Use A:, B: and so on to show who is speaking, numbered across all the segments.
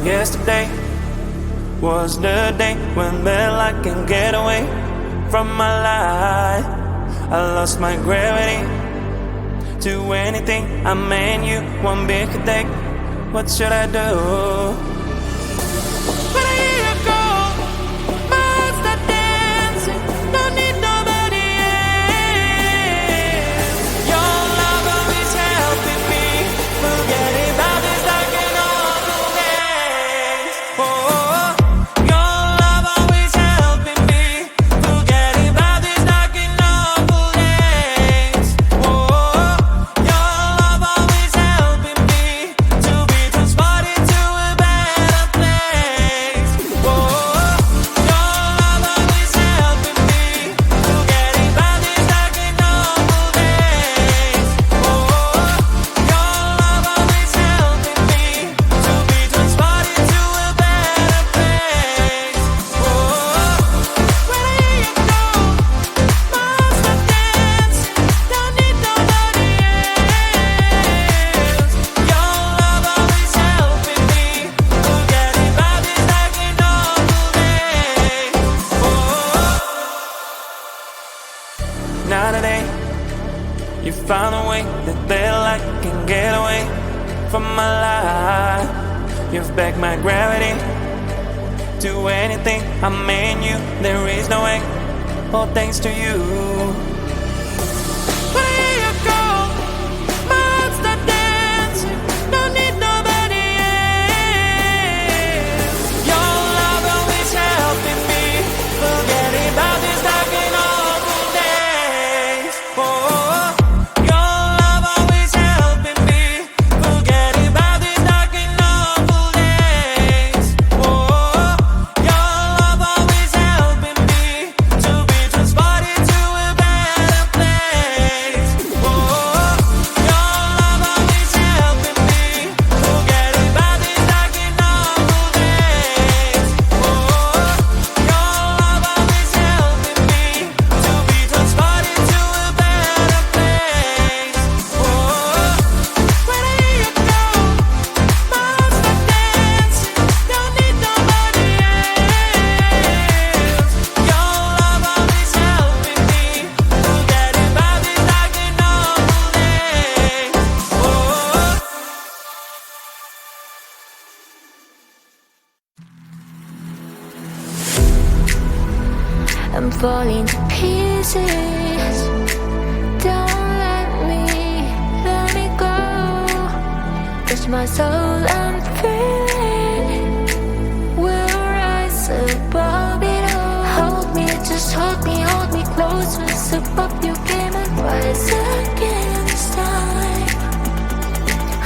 A: Yesterday was the day when well I can get away from my life. I lost my gravity to anything. I mean you one big day. What should I do? But I hear you go, my heart's not dancing. Don't need nobody else. Your love always helping me forget about this dark and awful days. Oh, your love always helping me forget about this dark and awful days. Oh, your love always helping me to be transported to a better place. Oh, your love always helping me forget about this dark and awful days. Oh, your love always helping me to be transported to a better place. Oh, when I hear you go, my heart's not dancing. Don't need nobody else. Your love always helping me forget about this dark and awful days. Oh, now today you found a way that well I can get away from my life. You've backed my gravity to anything. I mean you, there is no way. All thanks to you. But I hear you go, my heart's not dancing. Don't need nobody else. Your love always helping me forget about this dark and awful days. Oh, your love always helping me forget about this dark and awful days. Oh, your love always helping me to be transported to a better place. Oh, your love always helping me forget about this dark and awful days. Oh, your love always helping me to be transported to a better place. Oh, when I hear you go, my heart's not dancing. Don't need nobody else. Your love always helping me forget about this dark and awful days. Oh.
B: I'm falling to pieces. Don't let me go. Touch my soul, I'm feeling. We'll rise above it all. Hold me, just hold me closer. Sip up your game and rise again this time.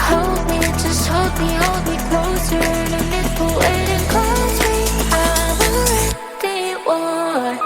B: Hold me, just hold me closer. And it will wait and close me. I'm a ready one.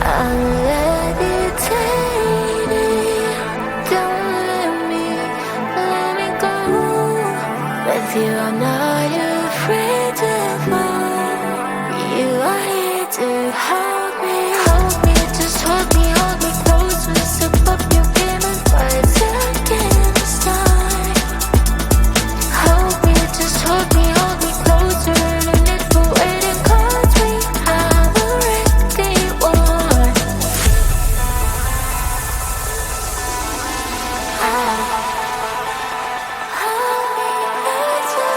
B: I'm levitating. Don't let me go. With you, I'm not afraid to fall. You are here to hold me, just hold me closer. Sip up your game and rise again this time. Hold me, just hold me closer. And it will wait and cause me. I'm a ready one. Hold me closer.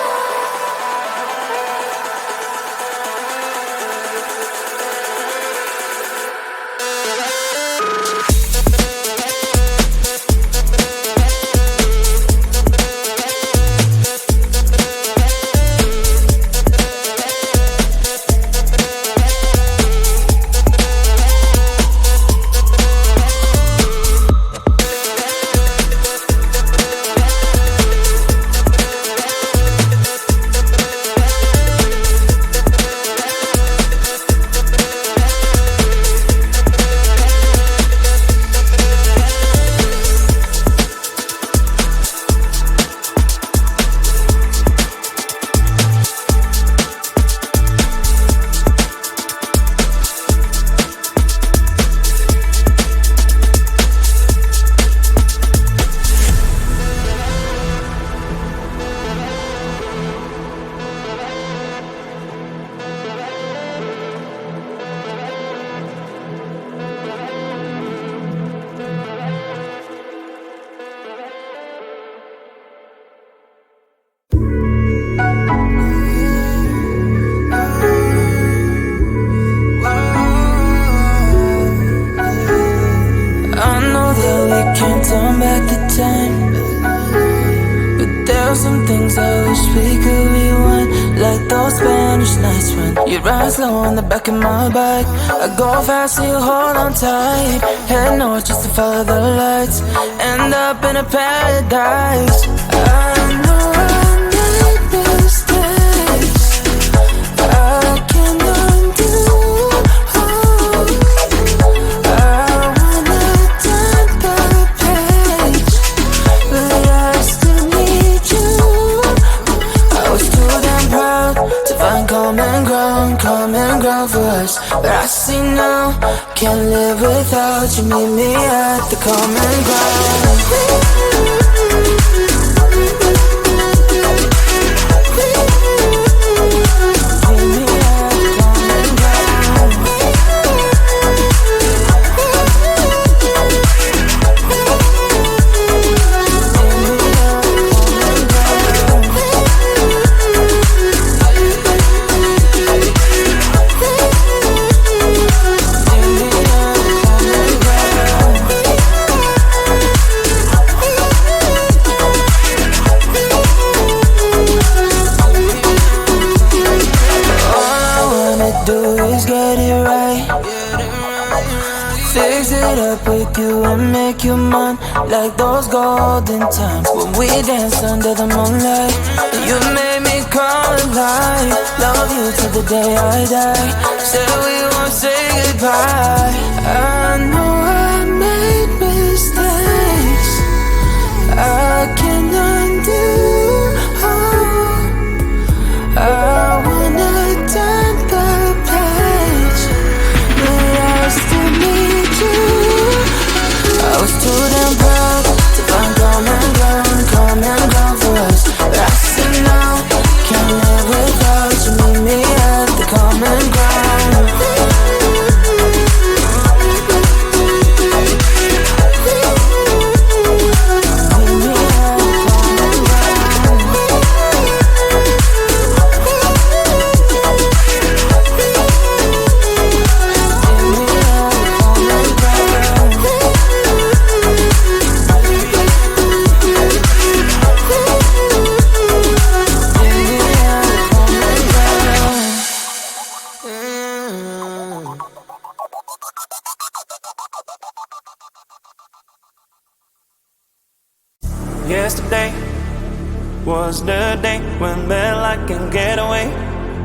A: Girl, some things I wish we could rewind, like those Spanish nights when you ride slow on the back of my bike. I go fast so you hold on tight. Head north just to follow the lights, end up in a paradise. I know I made mistakes I can undo. Common ground for us, but I see now, can't live without you. Meet me at the common ground. Make you mine like those golden times when we danced under the moonlight. You made me come alive. Love you till the day I die. Said we won't say goodbye. I know I made mistakes I can undo. I wanna turn the page, but I still need you. I was too damn proud to find common ground for us, but I see now, can't live without you. Meet me at the common ground. Yesterday was the day when I can get away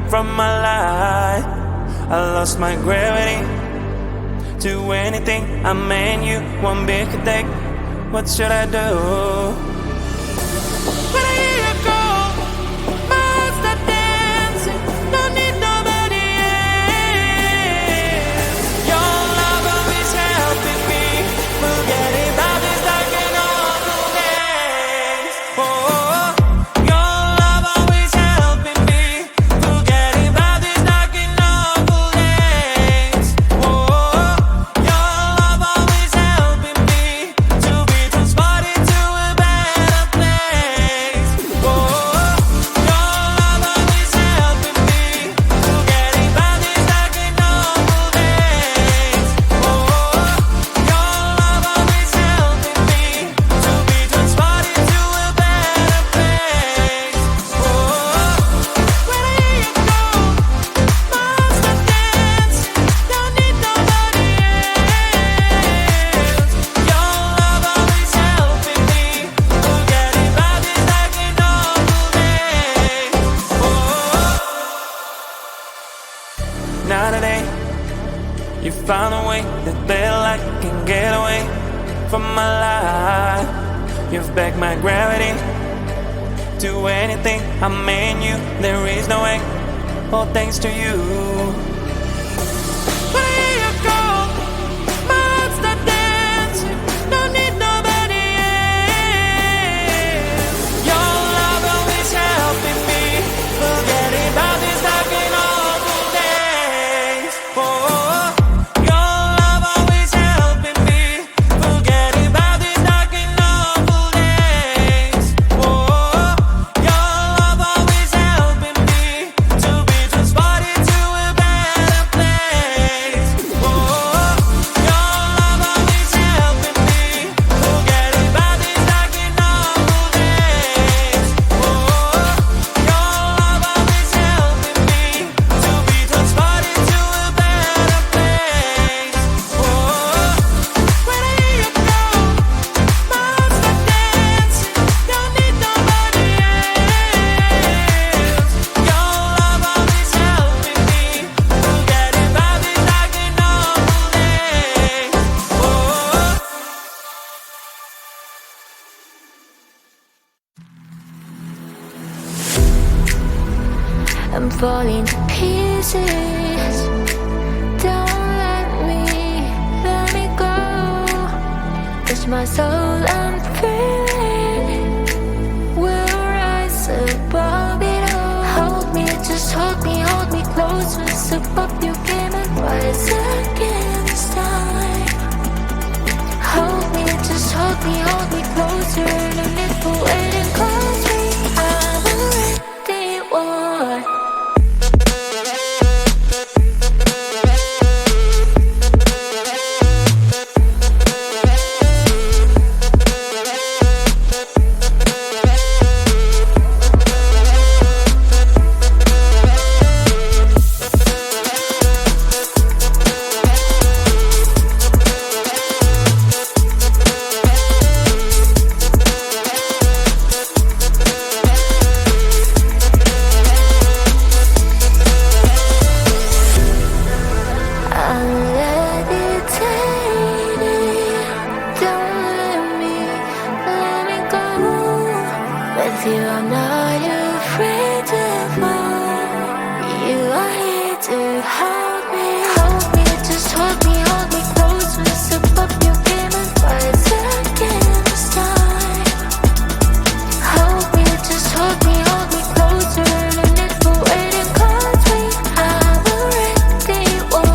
A: from my life. I lost my gravity to anything. I mean you one big day. What should I do? When I hear you call, my heart start dancing. Don't need nobody else. Your love always helping me forget about this dark and awful days. Oh, your love always helping me forget about this dark and awful days. Oh, your love always helping me to be transported to a better place. Oh, your love always helping me forget about this dark and awful days. Oh, your love always helping me to be transported to a better place. Oh, when I hear you call, my heart starts dancing. Don't need nobody else. Your love always helping me forget about this dark and awful days. Oh, now today you found a way that I can get away from my life. You've begged my gravity to anything. I mean you, there is no way. All thanks to you. When I hear you call, my heart starts dancing. Don't need nobody else. Your love always helping me forget about this dark and awful days. Oh, your love always helping me forget about this dark and awful days. Oh, your love always helping me to be transported to a
B: I'm falling to pieces. Don't let me go. Touch my soul, I'm feeling. We'll rise above it all. Hold me, just hold me close. Once above you came and rise against time. Hold me, just hold me closer. No need for waiting, cause I'm already one. I'm not afraid to fall. You are here to hold me. Hold me, just hold me close. Once above you came and rise against time. Hold me, just hold me closer. No need for waiting, cause we have already won.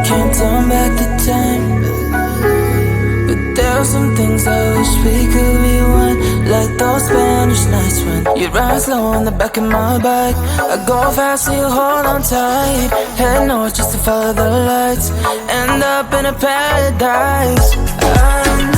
A: Can't turn back the time, but there are some things I wish we could rewind. Like those Spanish nights when you ride slow on the back of my bike. I go fast so you hold on tight. Head north just to follow the lights. End up in a paradise. I